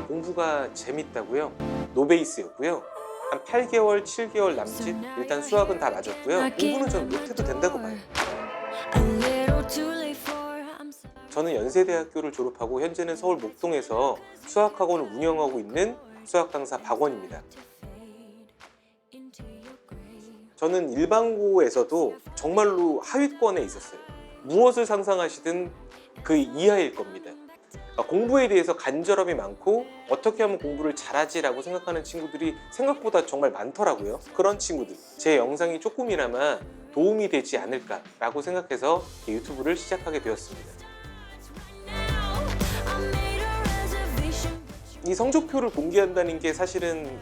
공부가 재밌다고요? 노베이스였고요. 한 8개월, 7개월 남짓 일단 수학은 다 맞았고요. 공부는 전 못해도 된다고 봐요. 저는 연세대학교를 졸업하고 현재는 서울 목동에서 수학학원을 운영하고 있는 수학 강사 박원입니다. 저는 일반고에서도 정말로 하위권에 있었어요. 무엇을 상상하시든 그 이하일 겁니다. 공부에 대해서 간절함이 많고 어떻게 하면 공부를 잘하지라고 생각하는 친구들이 생각보다 정말 많더라고요. 그런 친구들, 제 영상이 조금이나마 도움이 되지 않을까라고 생각해서 유튜브를 시작하게 되었습니다. 이 성적표를 공개한다는 게 사실은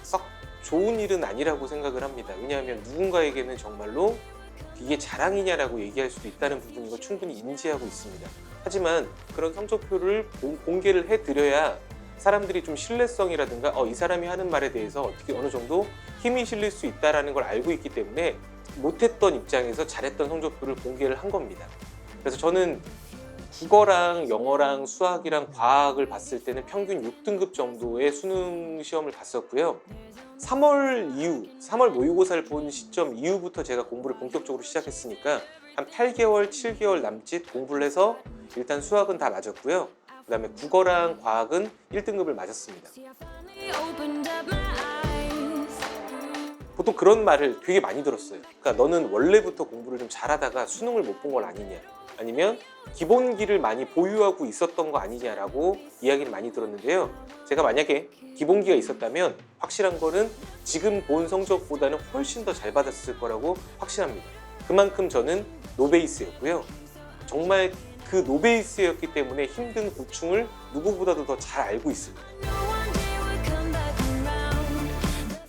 썩 좋은 일은 아니라고 생각을 합니다. 왜냐하면 누군가에게는 정말로 이게 자랑이냐라고 얘기할 수도 있다는 부분인 거 충분히 인지하고 있습니다. 하지만 그런 성적표를 공개를 해드려야 사람들이 좀 신뢰성이라든가 이 사람이 하는 말에 대해서 어떻게 어느 정도 힘이 실릴 수 있다는 걸 알고 있기 때문에 못했던 입장에서 잘했던 성적표를 공개를 한 겁니다. 그래서 저는 국어랑 영어랑 수학이랑 과학을 봤을 때는 평균 6등급 정도의 수능 시험을 봤었고요. 3월 모의고사를 본 시점 이후부터 제가 공부를 본격적으로 시작했으니까 한 8개월, 7개월 남짓 공부를 해서 일단 수학은 다 맞았고요. 그 다음에 국어랑 과학은 1등급을 맞았습니다. 보통 그런 말을 되게 많이 들었어요. 그러니까 너는 원래부터 공부를 좀 잘하다가 수능을 못 본 건 아니냐, 아니면 기본기를 많이 보유하고 있었던 거 아니냐라고 이야기를 많이 들었는데요. 제가 만약에 기본기가 있었다면 확실한 거는 지금 본 성적보다는 훨씬 더 잘 받았을 거라고 확신합니다. 그만큼 저는 노베이스였고요. 정말 그 노베이스였기 때문에 힘든 고충을 누구보다도 더 잘 알고 있습니다.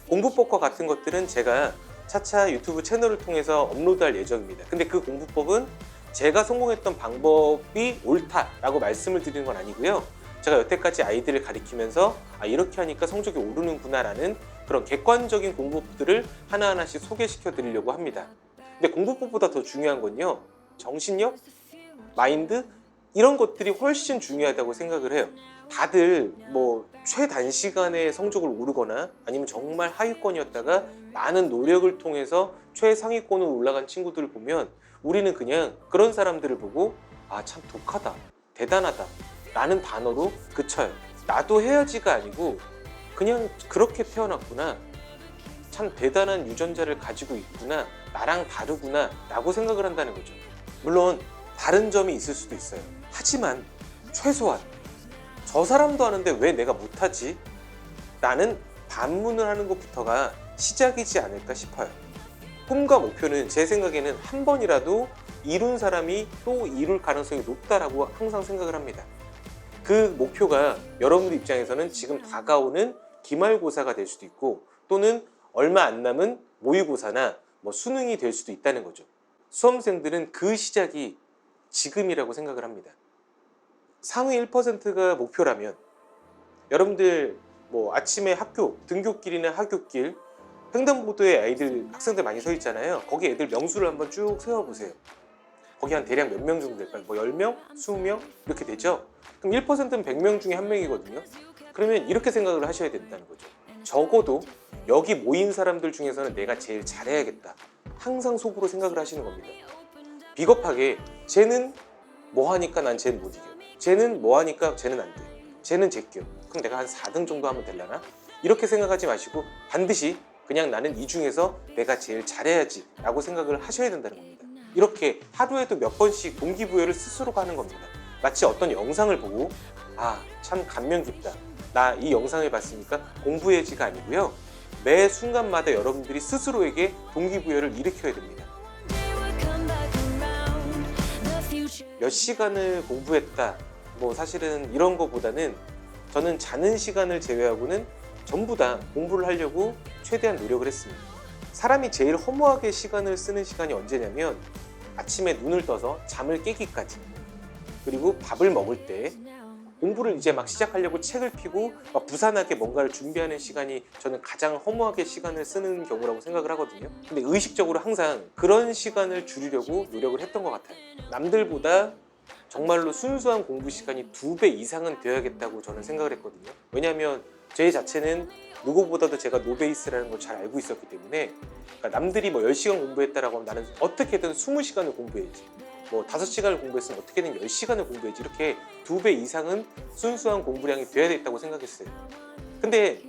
공부법과 같은 것들은 제가 차차 유튜브 채널을 통해서 업로드할 예정입니다. 근데 그 공부법은 제가 성공했던 방법이 옳다라고 말씀을 드리는 건 아니고요. 제가 여태까지 아이들을 가리키면서 이렇게 하니까 성적이 오르는구나 라는 그런 객관적인 공부법들을 하나하나씩 소개시켜 드리려고 합니다. 근데 공부법보다 더 중요한 건요, 정신력, 마인드, 이런 것들이 훨씬 중요하다고 생각을 해요. 다들 뭐 최단시간에 성적을 오르거나 아니면 정말 하위권이었다가 많은 노력을 통해서 최상위권으로 올라간 친구들을 보면 우리는 그냥 그런 사람들을 보고 참 독하다, 대단하다 라는 단어로 그쳐요. 나도 해야지가 아니고 그냥 그렇게 태어났구나, 참 대단한 유전자를 가지고 있구나, 나랑 다르구나 라고 생각을 한다는 거죠. 물론 다른 점이 있을 수도 있어요. 하지만 최소한 저 사람도 하는데 왜 내가 못하지? 라는 반문을 하는 것부터가 시작이지 않을까 싶어요. 꿈과 목표는 제 생각에는 한 번이라도 이룬 사람이 또 이룰 가능성이 높다라고 항상 생각을 합니다. 그 목표가 여러분들 입장에서는 지금 다가오는 기말고사가 될 수도 있고, 또는 얼마 안 남은 모의고사나 수능이 될 수도 있다는 거죠. 수험생들은 그 시작이 지금이라고 생각을 합니다. 상위 1%가 목표라면 여러분들 아침에 학교, 등굣길이나 하굣길, 횡단보도에 학생들 많이 서 있잖아요. 거기 애들 명수를 한번 쭉 세워보세요. 거기 한 대략 몇 명 정도 될까요? 10명? 20명? 이렇게 되죠? 그럼 1%는 100명 중에 1명이거든요. 그러면 이렇게 생각을 하셔야 된다는 거죠. 적어도 여기 모인 사람들 중에서는 내가 제일 잘해야겠다, 항상 속으로 생각을 하시는 겁니다. 비겁하게 쟤는 뭐 하니까 난 쟤는 못 이겨, 쟤는 뭐 하니까 쟤는 안 돼, 쟤는 제껴, 그럼 내가 한 4등 정도 하면 되려나? 이렇게 생각하지 마시고 반드시 그냥 나는 이 중에서 내가 제일 잘해야지 라고 생각을 하셔야 된다는 겁니다. 이렇게 하루에도 몇 번씩 동기부여를 스스로가 하는 겁니다. 마치 어떤 영상을 보고 참 감명 깊다, 나 이 영상을 봤으니까 공부해야지가 아니고요. 매 순간마다 여러분들이 스스로에게 동기부여를 일으켜야 됩니다. 몇 시간을 공부했다, 사실은 이런 거보다는 저는 자는 시간을 제외하고는 전부 다 공부를 하려고 최대한 노력을 했습니다. 사람이 제일 허무하게 시간을 쓰는 시간이 언제냐면 아침에 눈을 떠서 잠을 깨기까지, 그리고 밥을 먹을 때, 공부를 이제 막 시작하려고 책을 펴고 막 부산하게 뭔가를 준비하는 시간이 저는 가장 허무하게 시간을 쓰는 경우라고 생각을 하거든요. 근데 의식적으로 항상 그런 시간을 줄이려고 노력을 했던 것 같아요. 남들보다 정말로 순수한 공부 시간이 2배 이상은 되어야겠다고 저는 생각을 했거든요. 왜냐하면 제 자체는 누구보다도 제가 노베이스라는 걸 잘 알고 있었기 때문에, 그러니까 남들이 뭐 10시간 공부했다라고 하면 나는 어떻게든 20시간을 공부해야지, 뭐 5시간을 공부했으면 어떻게든 10시간을 공부해야지, 이렇게 2배 이상은 순수한 공부량이 되어야 되겠다고 생각했어요. 근데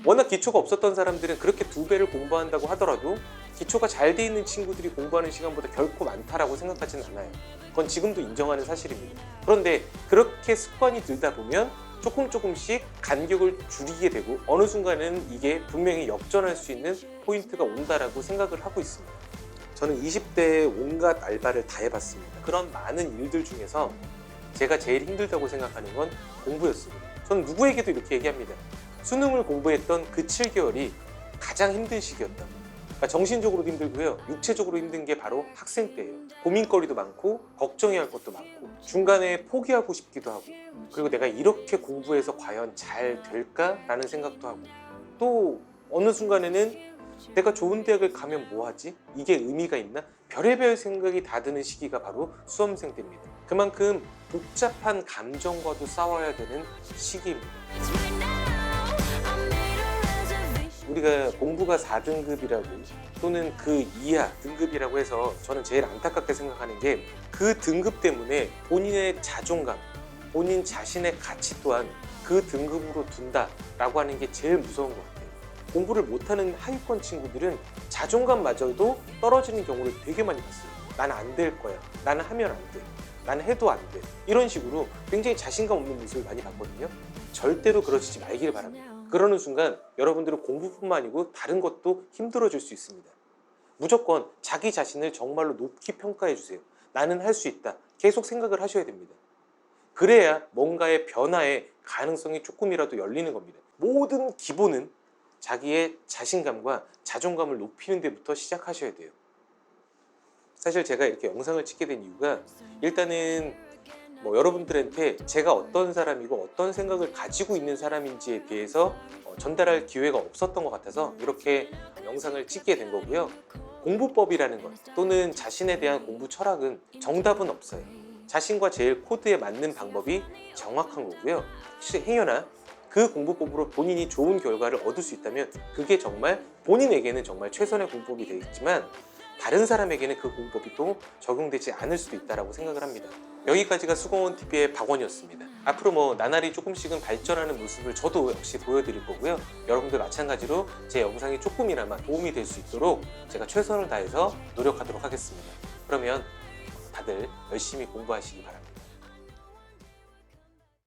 워낙 기초가 없었던 사람들은 그렇게 2배를 공부한다고 하더라도 기초가 잘 돼 있는 친구들이 공부하는 시간보다 결코 많다라고 생각하지는 않아요. 그건 지금도 인정하는 사실입니다. 그런데 그렇게 습관이 들다 보면 조금씩 간격을 줄이게 되고 어느 순간은 이게 분명히 역전할 수 있는 포인트가 온다라고 생각을 하고 있습니다. 저는 20대에 온갖 알바를 다 해봤습니다. 그런 많은 일들 중에서 제가 제일 힘들다고 생각하는 건 공부였습니다. 저는 누구에게도 이렇게 얘기합니다. 수능을 공부했던 그 7개월이 가장 힘든 시기였다. 그러니까 정신적으로도 힘들고요, 육체적으로 힘든 게 바로 학생 때예요. 고민거리도 많고 걱정해야 할 것도 많고 중간에 포기하고 싶기도 하고, 그리고 내가 이렇게 공부해서 과연 잘 될까라는 생각도 하고, 또 어느 순간에는 내가 좋은 대학을 가면 뭐하지? 이게 의미가 있나? 별의별 생각이 다 드는 시기가 바로 수험생 때입니다. 그만큼 복잡한 감정과도 싸워야 되는 시기입니다. 우리가 공부가 4등급이라고 또는 그 이하 등급이라고 해서 저는 제일 안타깝게 생각하는 게, 그 등급 때문에 본인의 자존감, 본인 자신의 가치 또한 그 등급으로 둔다라고 하는 게 제일 무서운 것 같아요. 공부를 못하는 하위권 친구들은 자존감마저도 떨어지는 경우를 되게 많이 봤어요. 나는 안 될 거야, 나는 하면 안 돼, 나는 해도 안 돼, 이런 식으로 굉장히 자신감 없는 모습을 많이 봤거든요. 절대로 그러시지 말길 바랍니다. 그러는 순간 여러분들은 공부뿐만 아니고 다른 것도 힘들어질 수 있습니다. 무조건 자기 자신을 정말로 높이 평가해 주세요. 나는 할 수 있다. 계속 생각을 하셔야 됩니다. 그래야 뭔가의 변화의 가능성이 조금이라도 열리는 겁니다. 모든 기본은 자기의 자신감과 자존감을 높이는 데부터 시작하셔야 돼요. 사실 제가 이렇게 영상을 찍게 된 이유가, 일단은 뭐 여러분들한테 제가 어떤 사람이고 어떤 생각을 가지고 있는 사람인지에 대해서 전달할 기회가 없었던 것 같아서 이렇게 영상을 찍게 된 거고요. 공부법이라는 것 또는 자신에 대한 공부 철학은 정답은 없어요. 자신과 제일 코드에 맞는 방법이 정확한 거고요. 행여나 그 공부법으로 본인이 좋은 결과를 얻을 수 있다면 그게 정말 본인에게는 정말 최선의 공부법이 되겠지만, 다른 사람에게는 그 공법이 또 적용되지 않을 수도 있다고 생각을 합니다. 여기까지가 수공원TV의 박원이었습니다. 앞으로 뭐 나날이 조금씩은 발전하는 모습을 저도 역시 보여드릴 거고요. 여러분들 마찬가지로 제 영상이 조금이나마 도움이 될 수 있도록 제가 최선을 다해서 노력하도록 하겠습니다. 그러면 다들 열심히 공부하시기 바랍니다.